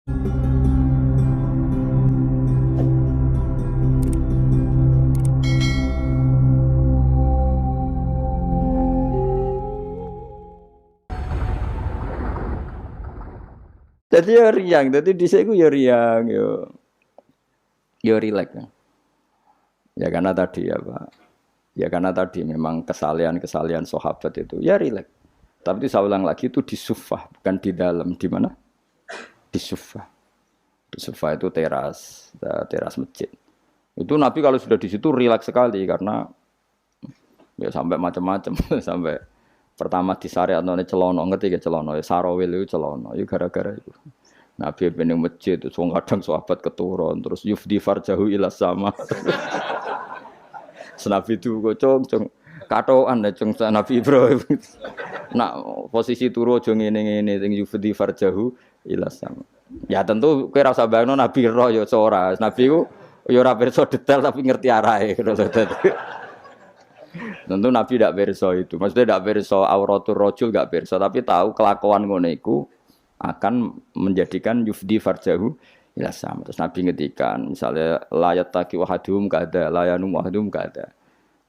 Jadi ya riang, jadi dhisik ku ya riang yo rileks. Ya karena tadi ya Pak. Ya karena tadi memang kesalahan-kesalahan sahabat itu ya rileks. Tapi itu saya ulang lagi itu di sufah, bukan di dalam. Di mana? Di sufah. Di sufah itu teras masjid. Itu Nabi kalau sudah di situ rileks sekali karena ya sampai macam-macam sampai pertama di syariat none celono ngerti ke celono ya sarawil itu celono ya gara-gara itu Nabi bening masjid itu kadang sahabat keturun terus yufdi farjahu ila sama senabi itu kocong katoan ya cung Nabi Ibrahim nak posisi turu aja ngene-ngene sing yufdi farjahu ila sama ya tentu kowe ora usah bayangno Nabi roh ya ora Nabi ku ya ora pirsa detail tapi ngerti arahe tentu Nabi tidak berso itu, maksudnya tidak berso auratul rojul tidak berso, tapi tahu kelakuan ngono iku akan menjadikan yufdi farjahu ila sama. Terus Nabi ngetikan, misalnya layat taki wahadum kada, layanum wahadum kada.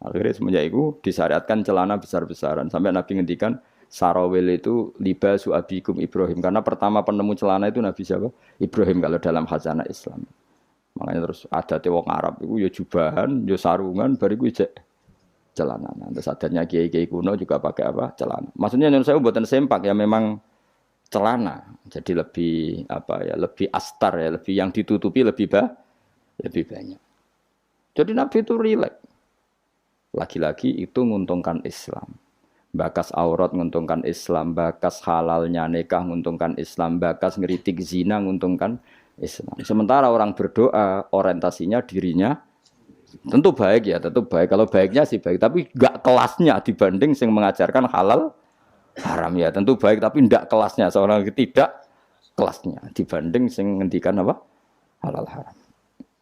Akhirnya semenjak itu disyariatkan celana besar-besaran sampai Nabi ngetikan sarawil itu libasu abikum Ibrahim karena pertama penemu celana itu Nabi siapa? Ibrahim kalau dalam khazanah Islam. Makanya terus ada wong Arab itu ya jubahan, ya sarungan, bariku ijek celana. Terus adatnya kiai-kiai kuno juga pakai apa? Celana. Maksudnya menurut saya buatan sempak ya memang celana. Jadi lebih apa ya? Lebih astar ya, lebih yang ditutupi lebih banyak. Jadi Nabi itu rileks. Lagi-lagi itu menguntungkan Islam. Bakas aurat menguntungkan Islam, bakas halalnya nikah menguntungkan Islam, bakas ngeritik zina menguntungkan Islam. Sementara orang berdoa orientasinya dirinya tentu baik ya, tentu baik. Kalau baiknya sih baik, tapi enggak kelasnya dibanding yang mengajarkan halal haram ya. Tentu baik tapi enggak kelasnya, seorang tidak kelasnya dibanding yang ngendikan apa? Halal haram.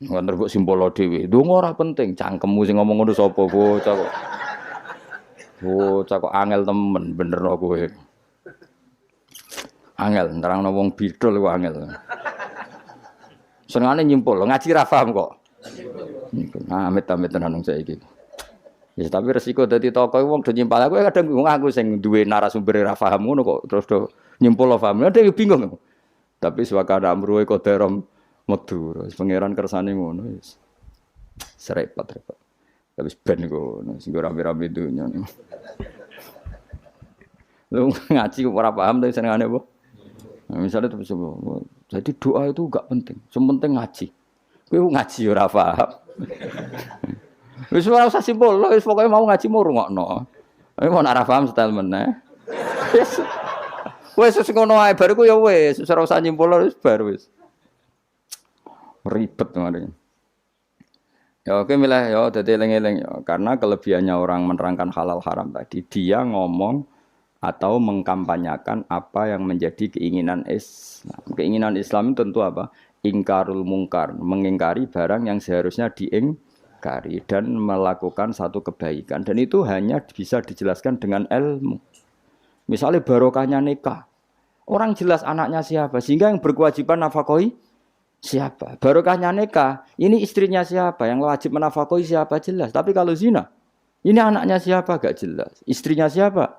Ngono terus simbolo dhewe. Donga ora penting, cangkemmu sing ngomong ngono sapa bocah kok. Bocah kok angel temen benerno kowe. Angel nerangno wong bidol kok angel. Senengane nyimpul, ngaji ra paham kok. Amit-amit tenan wong saiki. Ya tapi resiko dadi tokoh wong do nyimpal aku kadang bingung aku sing duwe narasumber ra paham ngono kok terus do nyimpul lo paham. Ada bingung. Tapi swakana amruhe kodarom medu. Pangeran kersane ngono wis. Serepot-repot. Tapi ben ngono sing rame-rame dunya. Lu ngaji kok ora paham tapi senengane apa? Nah, misalnya terus jadi doa itu enggak penting. Yang penting ngaji. Kowe ngaji ora paham. Wis ora usah simpul, wis pokoke mau ngaji mau rungokno. Kowe mau ora paham style meneh. Wis ngono ae bar ku ya wis, ora usah nyimpul wis bar wis. Ribet ngene. Ya oke milih ya dadi eling-eling ya karena kelebihannya orang menerangkan halal haram tadi dia ngomong atau mengkampanyakan apa yang menjadi keinginan Islam. Keinginan Islam itu tentu apa? Ingkarul mungkar, mengingkari barang yang seharusnya diingkari dan melakukan satu kebaikan. Dan itu hanya bisa dijelaskan dengan ilmu. Misalnya barokahnya nikah. Orang jelas anaknya siapa, sehingga yang berkewajiban nafkahi siapa. Barokahnya nikah, ini istrinya siapa, yang wajib menafkahi siapa jelas. Tapi kalau zina, ini anaknya siapa gak jelas. Istrinya siapa?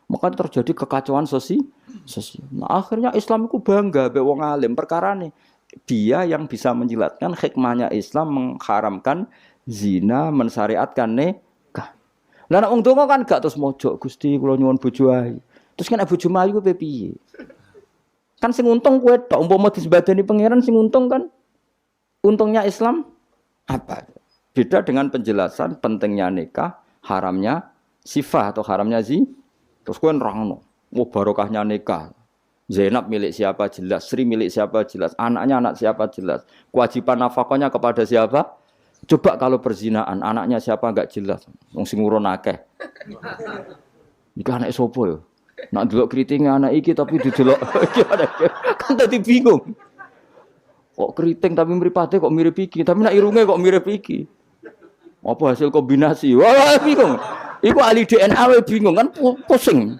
Maka terjadi kekacauan sosial. Nah, akhirnya Islam itu bangga be wong alim perkara nih. Dia yang bisa menjelaskan hikmahnya Islam mengharamkan zina, mensyariatkan nikah. Lah nek wong donga kan gak terus mojok Gusti kula nyuwun bojo ae. Terus kan bojo ayu ku piye? Kan sing untung kowe tok umpama disembadani pangeran sing untung kan untungnya Islam apa? Beda dengan penjelasan pentingnya nikah, haramnya sifah atau haramnya zina. Terus kowe nerangno, barokahnya nikah. Zainab milik siapa jelas, Sri milik siapa jelas, anaknya anak siapa jelas, kewajiban nafkahnya kepada siapa? Coba kalau perzinaan, anaknya siapa enggak jelas, wong sing urun akeh. Iki anak sapa yo? Nak delok kriting anak iki tapi didelok kan dadi bingung. Kok kriting tapi mripate kok mirip iki, tapi nak irunge kok mirip iki. Apa hasil kombinasi? Wah, bingung. Iku ahli DNA we bingung kan pusing.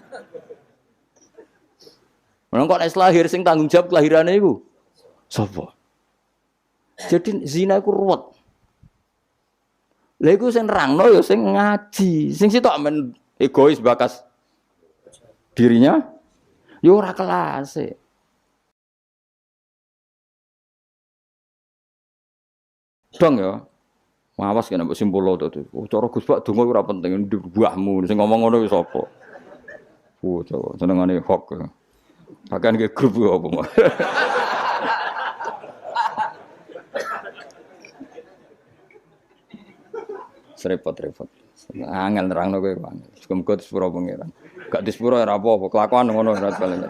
Orang kok nek lahir sing tanggung jawab kelahirane iku. Sapa? Jadi zina iku ruwet. Lha iku sing nerangno ya sing ngaji. Sing sitok men egois bakas dirinya ya ora kelas. Dong ya. Awas kena mbok simpul to. Cara Gus Pak donga ora penting buahmu sing ngomong ngono wis apa. Coba senengane hok. Bahkan ke grup apa. Repot-repot. Angel nerangno kowe angel. Muga disepuro pangeran. Gak disepuro ora apa-apa, kelakuan ngono ora paling.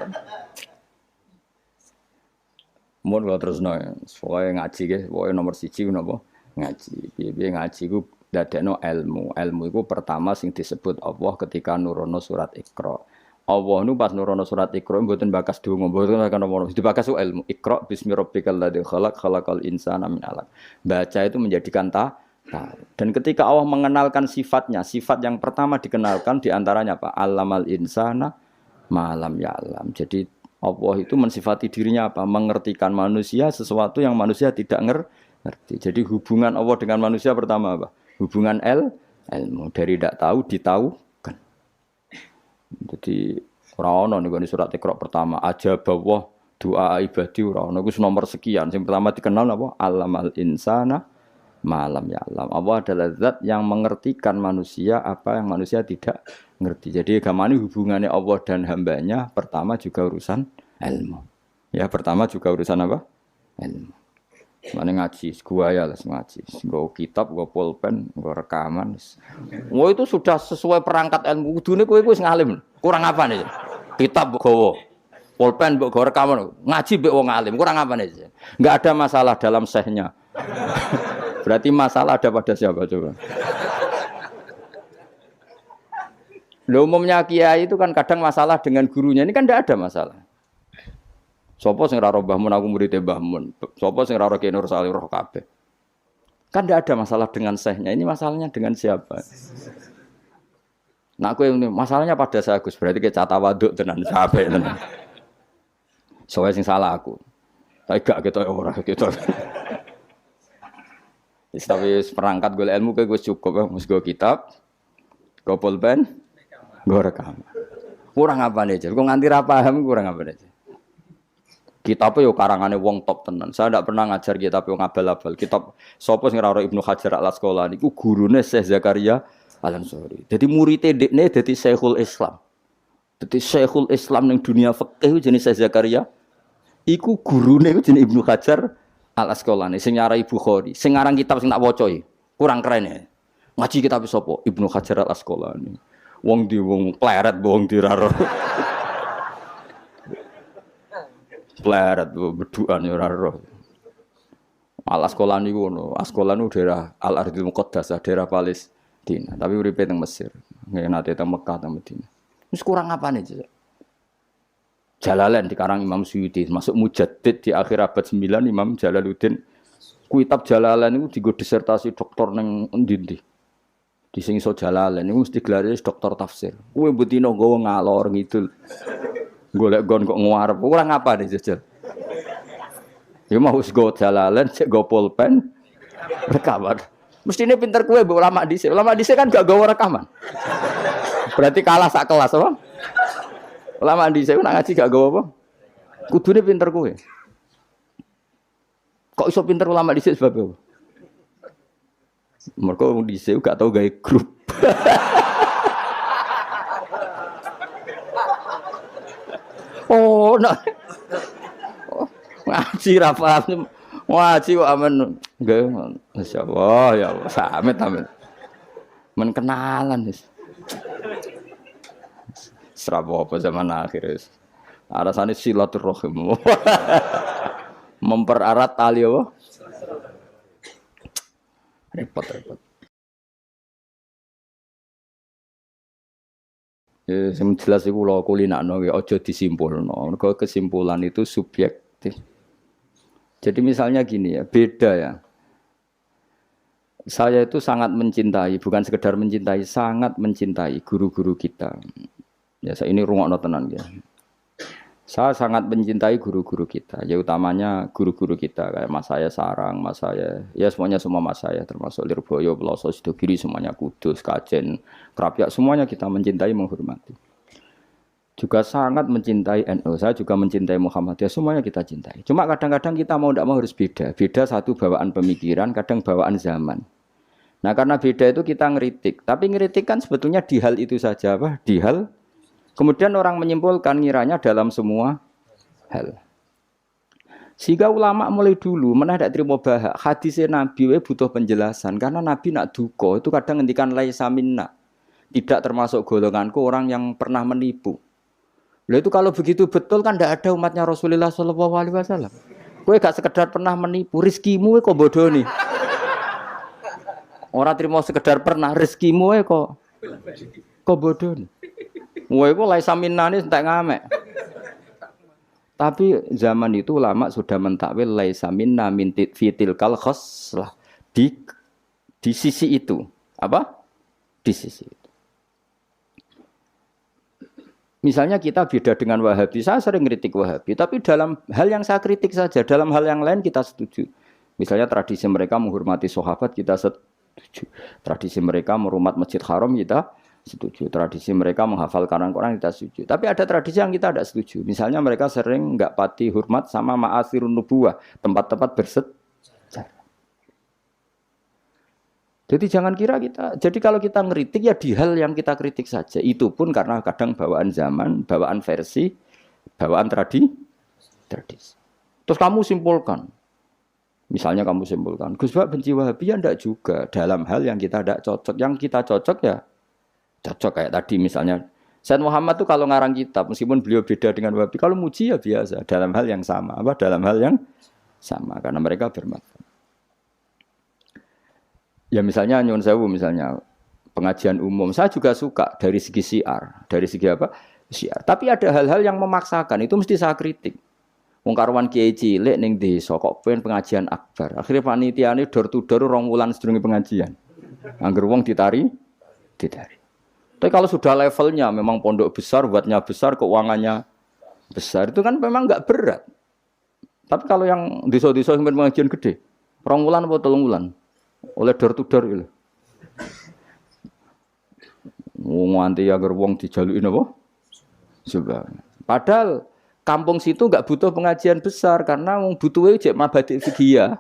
Mun kula terusno ya. Pokoke ngaji nggih, pokoke nomor 1 napa? Ngaji. Piye-piye ngaji ku dadekno ilmu. Ilmu iku pertama sing disebut Allah ketika nurono surat Iqra. Allah nu pas nurono surat Iqra mboten bakas donga, mboten kan nomor. Dibakas ilmu. Iqra bismi rabbikal ladzi khalaq khalaqal insana min 'alaq. Baca itu menjadikan dan ketika Allah mengenalkan sifatnya, sifat yang pertama dikenalkan diantaranya apa? Allamal insana malam ya'lam. Jadi Allah itu mensifati dirinya apa? Mengertikan manusia sesuatu yang manusia tidak ngerti. Jadi hubungan Allah dengan manusia pertama apa? Hubungan ilmu. Dari tidak tahu ditahukan. Jadi ora ono niku surat Iqra pertama aja bawah doa ibadi ora ono. Iku nomor sekian. Yang pertama dikenal apa? Allamal insana malam ya alam. Allah adalah zat yang mengertikan manusia apa yang manusia tidak ngerti. Jadi agama ini hubungannya Allah dan hambanya pertama juga urusan ilmu. Ya pertama juga urusan apa? Ilmu. Mana ngaji, gua ya lah ngaji. Gua kitab, gua pulpen, gua rekaman. Wah itu sudah sesuai perangkat ilmu. Kudune kowe wis ngalim. Kurang apa nih? Kitab gowo. Pulpen mbok gawe rekaman. Ngaji mbek wong alim. Kurang apa nih? Enggak ada masalah dalam sehnya. Berarti masalah ada pada siapa coba? Loh, umumnya kiai itu kan kadang masalah dengan gurunya. Ini kan tidak ada masalah. Sopo sing ra roh Mbah Mun aku murid Mbah Mun. Sopo sing ra roh Ki Nur Salih roh kabeh. Kan tidak ada masalah dengan sehnya. Ini masalahnya dengan siapa? Nah, aku yang masalahnya pada saya Gus. Berarti ke cata waduk tenan sampai tenan. Soalnya sing salah aku. Tapi gak kita ora gitu. Tapi perangkat gue ilmu kayak gue cukup ya, mus gue kitab, gue pulpen, gue rekam. Kurang apa nih jar? Gue nganti paham kurang apa nih jar? Kitabnya yo karangannya wong top tenan. Saya tidak pernah ngajar kitab yang abal-abal. Kitab sopo sing rawuh Ibnu Hajar al Asqalani. Iku gurune Syekh Zakaria Al Ansori. Jadi muridé dekne dadi Syekhul Islam. Dadi Syekhul Islam ning dunia fikih jenenge Syekh Zakaria. Iku gurune jenenge Ibnu Hajar Al Asqalani sing nyarai Bukhari, sing ngarang kitab sing tak waca kurang keren ya. Ngaji kitab sapa? Ibnu Hajar Al Asqalani. Wong di wong pleret wong diraro. Pleret beduan ya ora roh. Al Asqalani ngono, Asqalani daerah Al Ardhil Muqaddasah, daerah Palestina, tapi uripe teng Mesir, nate teng Mekah teng Madinah. Wis kurang apane, Cak? Jalalain dikarang Imam Suyuti, masuk mujaddid di akhir abad 9 Imam Jalaluddin. Kitab Jalalain itu digo disertasi doktor nang endi-endi. Di sing iso Jalalain niku mesti gelare doktor tafsir. Kowe mbutino nggawa ngalor ngidul. Golek gon kok nguarep. Kurang apa nih jajal. Ya mau wis go Jalalain, cek go pulpen, rekaman. Mestine pinter kowe mbok ulama dhisik. Ulama dhisik kan gak gawa rekaman. Berarti kalah sak kelas apa? Ulama di saya nak ngaji gak gawa apa? Kudune pinter kowe. Kok iso pinter ulama di sebab apa? Mergo wong di gak tau gawe grup. Oh, nah. Ngaji ra paham. Ngaji kok amen. Nggih, masyaallah ya Allah, samit amin. Men kenalan wis. Serapa apa zaman akhir. Alasannya silaturahim. Mempererat tali apa? Repot. Ya, sing jelas iku kula kulinakno ya aja disimpulno. Mergo kesimpulan itu subjektif. Jadi misalnya gini ya, beda ya. Saya itu sangat mencintai, bukan sekedar mencintai, sangat mencintai guru-guru kita. Ya saya ini rungokno tenan ya. Saya sangat mencintai guru-guru kita, ya utamanya guru-guru kita kayak Mas saya Sarang, Mas saya, ya semuanya semua Mas saya termasuk Lirboyo, Peloso, Sidogiri semuanya Kudus, Kajen, Krapyak semuanya kita mencintai menghormati. Juga sangat mencintai NU, saya juga mencintai Muhammadiyah, semuanya kita cintai. Cuma kadang-kadang kita mau tidak mau harus beda, beda satu bawaan pemikiran, kadang bawaan zaman. Nah karena beda itu kita ngeritik, tapi ngeritik kan sebetulnya di hal itu saja, apa? Di hal kemudian orang menyimpulkan ngiranya dalam semua hal. Sehingga ulama mulai dulu mana tidak terima bahak hadisnya Nabi butuh penjelasan karena Nabi nak duko itu kadang ngendikan laisa minna, tidak termasuk golonganku orang yang pernah menipu. Lalu itu kalau begitu betul kan tidak ada umatnya Rasulullah SAW. Kowe gak sekedar pernah menipu, rizkimu kok bodoh nih. Orang terima sekedar pernah, rizkimu kok bodoh nih. Wah, itu laisa minna ini entek ngamek. Tapi zaman itu ulama sudah mentakwil laisa minna min fitil kal khoslah di sisi itu. Apa? Di sisi itu. Misalnya kita beda dengan Wahabi, saya sering kritik Wahabi, tapi dalam hal yang saya kritik saja, dalam hal yang lain kita setuju. Misalnya tradisi mereka menghormati sahabat kita setuju. Tradisi mereka merumah Masjid Haram kita setuju. Tradisi mereka menghafal Quran kita setuju. Tapi ada tradisi yang kita tidak setuju. Misalnya mereka sering enggak pati hormat sama ma'asirun nubuwah, tempat-tempat bersejarah. Jadi jangan kira kita. Jadi kalau kita ngeritik ya di hal yang kita kritik saja. Itu pun karena kadang bawaan zaman, bawaan versi, bawaan tradisi. Terus kamu simpulkan. Misalnya kamu simpulkan, Gus Bak benci Wahabi ya enggak juga. Dalam hal yang kita tidak cocok. Yang kita cocok ya cocok kayak tadi misalnya Said Muhammad tuh kalau ngarang kitab meskipun beliau beda dengan Wahabi kalau muji ya biasa dalam hal yang sama dalam hal yang sama karena mereka bermanfaat. Ya misalnya nyuwun sewu misalnya pengajian umum saya juga suka dari segi syiar, dari segi apa? Syiar. Tapi ada hal-hal yang memaksakan itu mesti saya kritik. Wong karuan kiai cilik ning desa kok pengen pengajian akbar. Akhirnya panitiane door to door 2 wulan sedurunge pengajian. Angger wong ditari. Tapi kalau sudah levelnya memang pondok besar, buatnya besar, keuangannya besar, itu kan memang enggak berat. Tapi kalau yang desa-desa yang pengajian gede, 2 wulan atau 3 wulan, oleh door to door gitu. Nganti agar wong dijalukin apa? Coba. Padahal kampung situ enggak butuh pengajian besar karena wong butuhe jek mabadi fikih.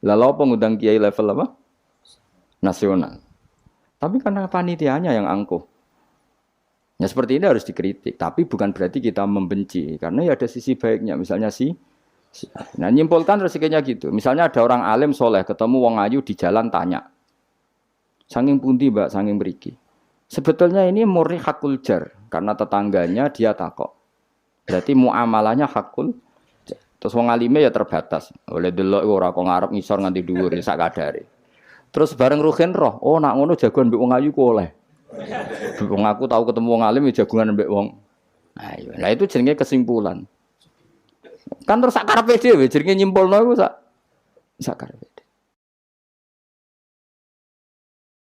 Lah lha apa ngundang kiai level apa? Nasional. Tapi karena panitianya yang angkuh. Ya seperti ini harus dikritik. Tapi bukan berarti kita membenci. Karena ya ada sisi baiknya. Misalnya nah nyimpulkan rezekinya gitu. Misalnya ada orang alim soleh. Ketemu wong ayu di jalan tanya. Sanging pundi mbak, sanging beriki. Sebetulnya ini murni hakul jar. Karena tetangganya dia takok. Berarti muamalahnya hakul jar. Terus wong alime ya terbatas. Oleh delok ora kok ngarep ngisor nganti dhuwur sak kadare. Terus bareng Ruhin roh, oh nak ngono jagoan mbek wong ayu ku oleh. Wong aku tahu ketemu wong alim ya jagoan mbek wong. Nah itu jenenge kesimpulan. Kan terus sak karepe dhewe jenenge nyimpulno iku sak karepe.